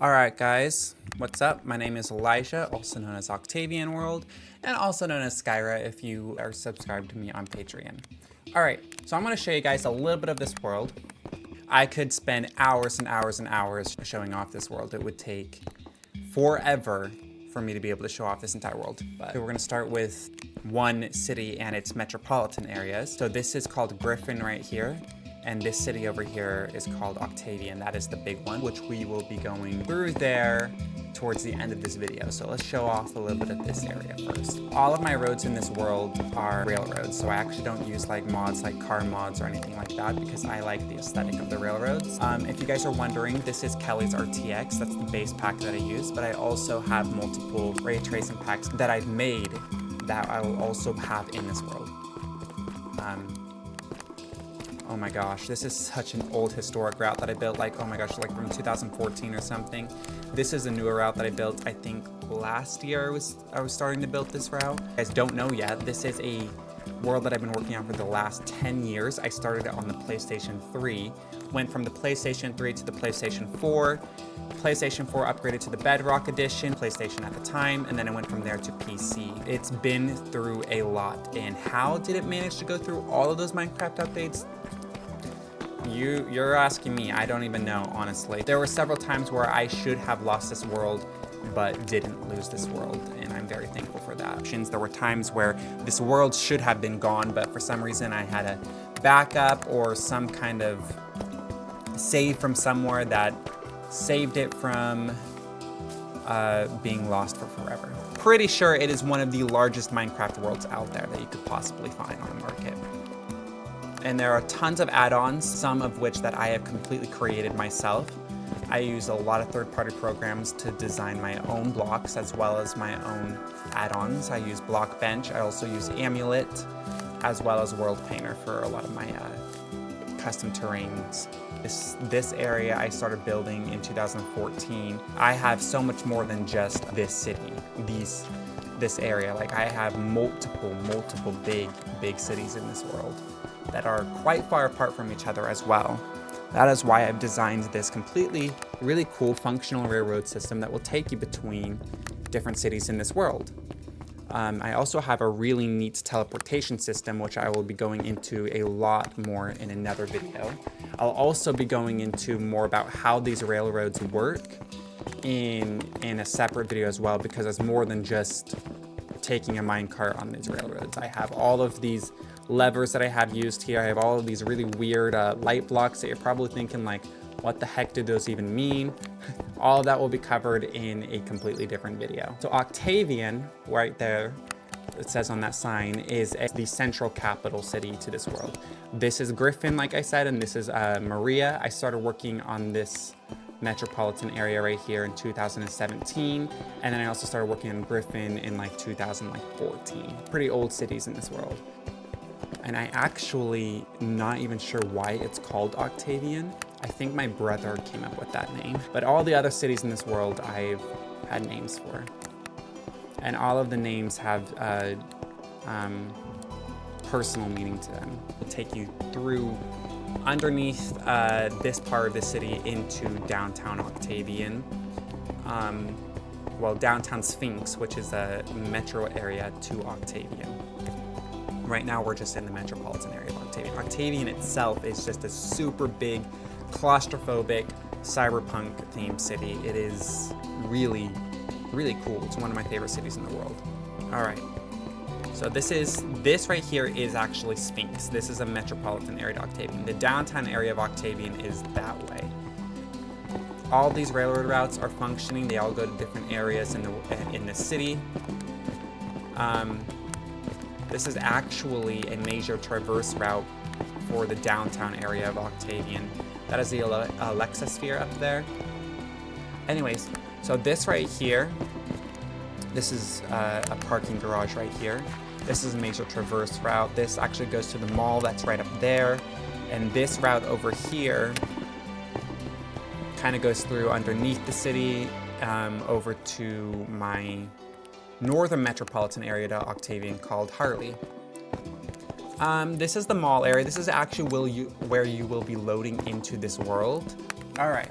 Alright guys, what's up? My name is Elijah, also known as Octavian World, and also known as Skyra if you are subscribed to me on Patreon. Alright, so I'm going to show you guys a little bit of this world. I could spend hours and hours and hours showing off this world. It would take forever for me to be able to show off this entire world. But we're going to start with one city and its metropolitan areas. So this is called Griffin right here. And this city over here is called Octavian. That is the big one, which we will be going through there towards the end of this video. So let's show off a little bit of this area first. All of my roads in this world are railroads. So I actually don't use like mods like car mods or anything like that because I like the aesthetic of the railroads. If you guys are wondering, this is Kelly's RTX. That's the base pack that I use, but I also have multiple ray tracing packs that I've made that I will also have in this world. Oh my gosh, this is such an old historic route that I built, like, oh my gosh, like from 2014 or something. This is a newer route that I built, I think last year I was starting to build this route. You guys don't know yet, this is a world that I've been working on for the last 10 years. I started it on the PlayStation 3, went from the PlayStation 3 to the PlayStation 4. PlayStation 4 upgraded to the Bedrock Edition, PlayStation at the time, and then it went from there to PC. It's been through a lot, and how did it manage to go through all of those Minecraft updates? You're asking me, I don't even know, honestly. There were several times where I should have lost this world, but didn't lose this world, and I'm very thankful for that. There were times where this world should have been gone, but for some reason I had a backup or some kind of save from somewhere that saved it from being lost for forever. Pretty sure it is one of the largest Minecraft worlds out there that you could possibly find on the market. And there are tons of add-ons, some of which that I have completely created myself. I use a lot of third-party programs to design my own blocks as well as my own add-ons. I use Blockbench, I also use Amulet, as well as World Painter for a lot of my custom terrains. This area I started building in 2014. I have so much more than just this city, this area. Like I have multiple big cities in this world that are quite far apart from each other as well. That is why I've designed this completely really cool functional railroad system that will take you between different cities in this world. I also have a really neat teleportation system, which I will be going into a lot more in another video. I'll also be going into more about how these railroads work in a separate video as well, because it's more than just taking a minecart on these railroads. I have all of these levers that I have used here. I have all of these really weird light blocks that you're probably thinking like, what the heck do those even mean? All of that will be covered in a completely different video. So Octavian, right there, it says on that sign, is the central capital city to this world. This is Griffin, like I said, and this is Maria. I started working on this metropolitan area right here in 2017, and then I also started working on Griffin in like 2014. Pretty old cities in this world. And I actually not even sure why it's called Octavian. I think my brother came up with that name. But all the other cities in this world I've had names for. And all of the names have personal meaning to them. I'll take you through underneath this part of the city into downtown Octavian. Well, downtown Sphinx, which is a metro area to Octavian. Right now we're just in the metropolitan area of Octavian. Octavian itself is just a super big, claustrophobic, cyberpunk themed city. It is really, really cool. It's one of my favorite cities in the world. All right. So this right here is actually Sphinx. This is a metropolitan area of Octavian. The downtown area of Octavian is that way. All these railroad routes are functioning. They all go to different areas in the city. This is actually a major traverse route for the downtown area of Octavian. That is the Alexa sphere up there. Anyways, so this right here, this is a parking garage right here. This is a major traverse route. This actually goes to the mall that's right up there. And this route over here kind of goes through underneath the city over to my northern metropolitan area to Octavian called Harlie. This is the mall area. This is actually where you will be loading into this world. All right.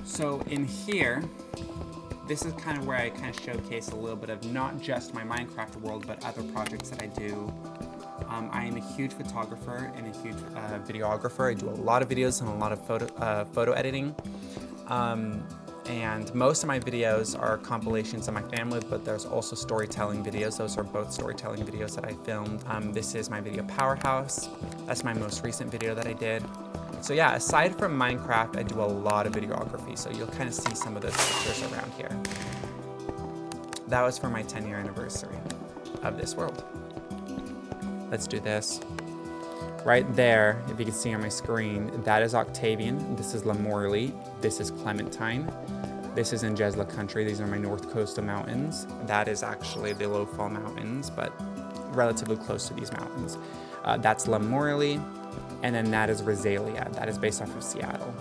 So in here, this is kind of where I kind of showcase a little bit of not just my Minecraft world, but other projects that I do. I am a huge photographer and a huge videographer. I do a lot of videos and a lot of photo editing. And most of my videos are compilations of my family, but there's also storytelling videos. Those are both storytelling videos that I filmed. This is my video Powerhouse. That's my most recent video that I did. So yeah, aside from Minecraft, I do a lot of videography. So you'll kind of see some of those pictures around here. That was for my 10-year anniversary of this world. Let's do this. Right there, if you can see on my screen, that is Octavian. This is Harlie. This is Clementine. This is in Skyline Country. These are my north coastal mountains. That is actually the Lowfall Mountains, but relatively close to these mountains. That's Harlie, and then that is Razalia. That is based off of Seattle.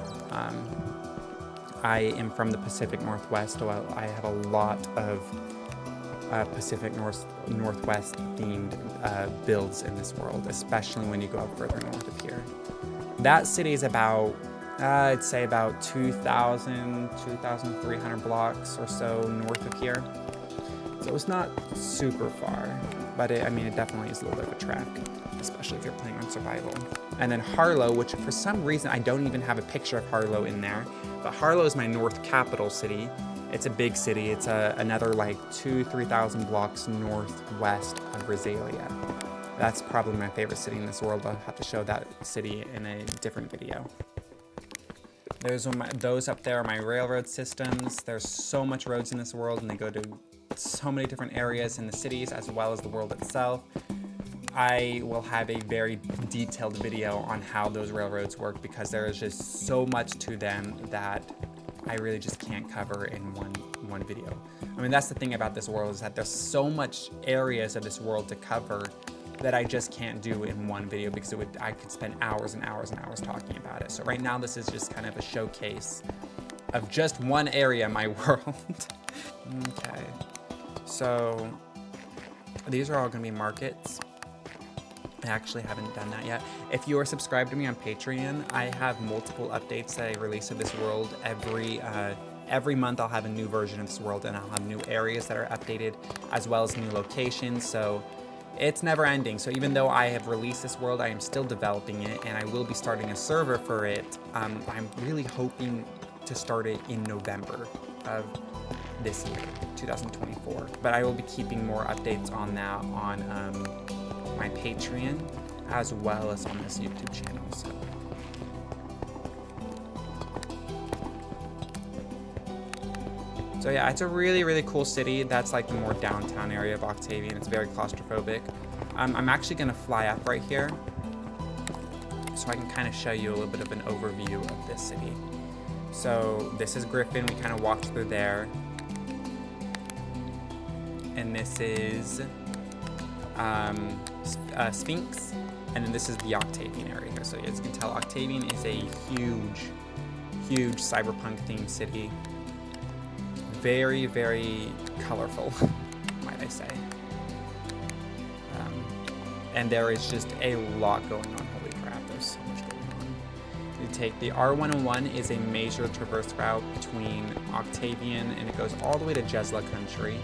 I am from the Pacific Northwest, so I have a lot of Pacific Northwest themed builds in this world, especially when you go up further north of here. That city is about, I'd say about 2,300 blocks or so north of here. So it's not super far, but it definitely is a little bit of a trek, especially if you're playing on survival. And then Harlie, which for some reason I don't even have a picture of Harlie in there, but Harlie is my north capital city. It's a big city. It's another like 3,000 blocks northwest of Razalia. That's probably my favorite city in this world. I'll have to show that city in a different video. Those up there are my railroad systems. There's so much roads in this world, and they go to so many different areas in the cities as well as the world itself. I will have a very detailed video on how those railroads work because there is just so much to them that I really just can't cover in one video. I mean, that's the thing about this world, is that there's so much areas of this world to cover that I just can't do in one video because I could spend hours and hours and hours talking about it. So right now this is just kind of a showcase of just one area in my world. Okay, so these are all gonna be markets. I actually haven't done that yet. If you are subscribed to me on Patreon, I have multiple updates that I release of this world. Every month I'll have a new version of this world, and I'll have new areas that are updated as well as new locations. So it's never ending. So even though I have released this world, I am still developing it, and I will be starting a server for it. I'm really hoping to start it in November of this year, 2024. But I will be keeping more updates on that on my Patreon as well as on this YouTube channel. So yeah, it's a really, really cool city. That's like the more downtown area of Octavian. It's very claustrophobic. I'm actually gonna fly up right here so I can kind of show you a little bit of an overview of this city. So this is Griffin. We kind of walked through there. And this is Sphinx, and then this is the Octavian area here. So as you can tell, Octavian is a huge cyberpunk themed city. Very, very colorful, might I say. And there is just a lot going on. Holy crap, there's so much going on. You take the R101 is a major traverse route between Octavian, and it goes all the way to Skyline Country.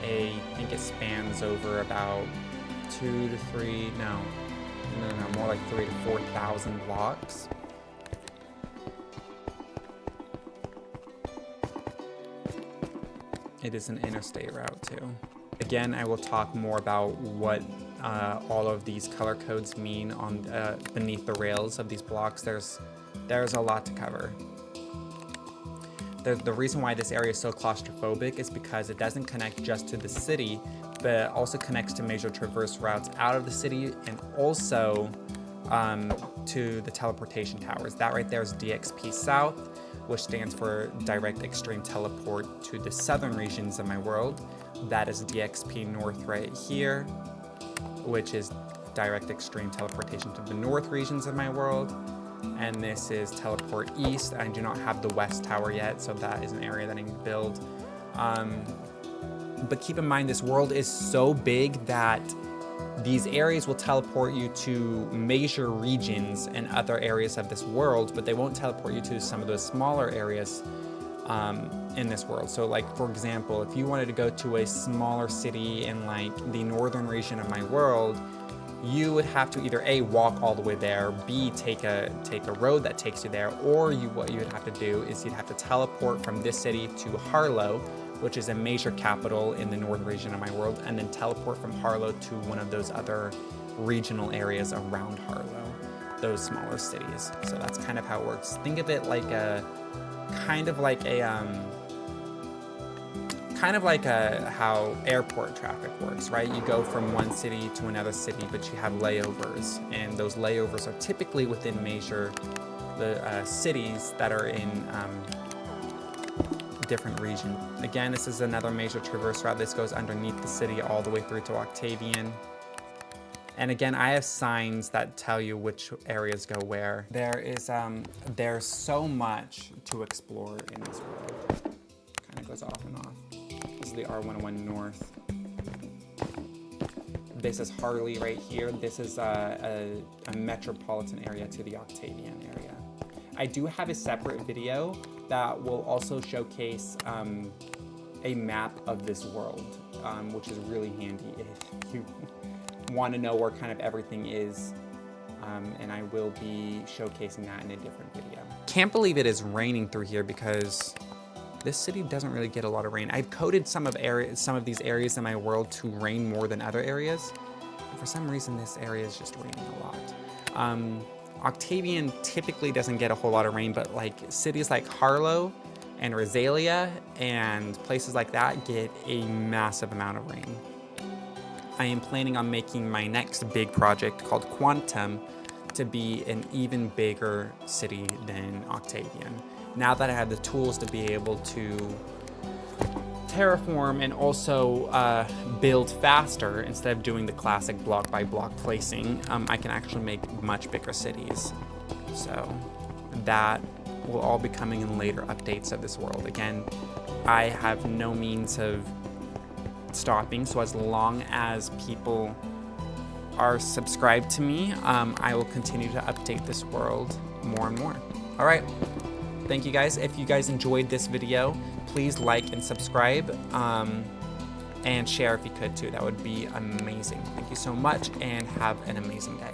I think it spans over about 2 to 3, no, more like 3,000 to 4,000 blocks. It is an interstate route too. Again, I will talk more about what all of these color codes mean on beneath the rails of these blocks. There's a lot to cover. The reason why this area is so claustrophobic is because it doesn't connect just to the city, but it also connects to major traverse routes out of the city and also to the teleportation towers. That right there is DXP South, which stands for Direct Extreme Teleport to the southern regions of my world. That is DXP North right here, which is Direct Extreme Teleportation to the north regions of my world. And this is Teleport East. I do not have the West Tower yet, so that is an area that I need to build. But keep in mind, this world is so big that these areas will teleport you to major regions and other areas of this world, but they won't teleport you to some of those smaller areas in this world. So like, for example, if you wanted to go to a smaller city in like the northern region of my world, you would have to either A, walk all the way there, B, take a road that takes you there, or what you would have to do is you'd have to teleport from this city to Harlow, which is a major capital in the northern region of my world, and then teleport from Harlow to one of those other regional areas around Harlow, those smaller cities. So that's kind of how it works. Think of it like how airport traffic works, right? You go from one city to another city, but you have layovers, and those layovers are typically within cities that are in different region. Again, this is another major traverse route. This goes underneath the city all the way through to Octavian. And again, I have signs that tell you which areas go where. There's so much to explore in this world. Kind of goes off and off. This is the R101 North. This is Harlie right here. This is a metropolitan area to the Octavian area. I do have a separate video that will also showcase a map of this world, which is really handy if you want to know where kind of everything is. And I will be showcasing that in a different video. Can't believe it is raining through here because this city doesn't really get a lot of rain. I've coded some of these areas in my world to rain more than other areas. And for some reason, this area is just raining a lot. Octavian typically doesn't get a whole lot of rain, but like cities like Harlow and Razalia and places like that get a massive amount of rain. I am planning on making my next big project called Quantum to be an even bigger city than Octavian. Now that I have the tools to be able to terraform and also build faster instead of doing the classic block by block placing, I can actually make much bigger cities. So that will all be coming in later updates of this world. Again, I have no means of stopping, so as long as people are subscribed to me, I will continue to update this world more and more. All right. Thank you guys. If you guys enjoyed this video, please like and subscribe, and share if you could too. That would be amazing. Thank you so much and have an amazing day.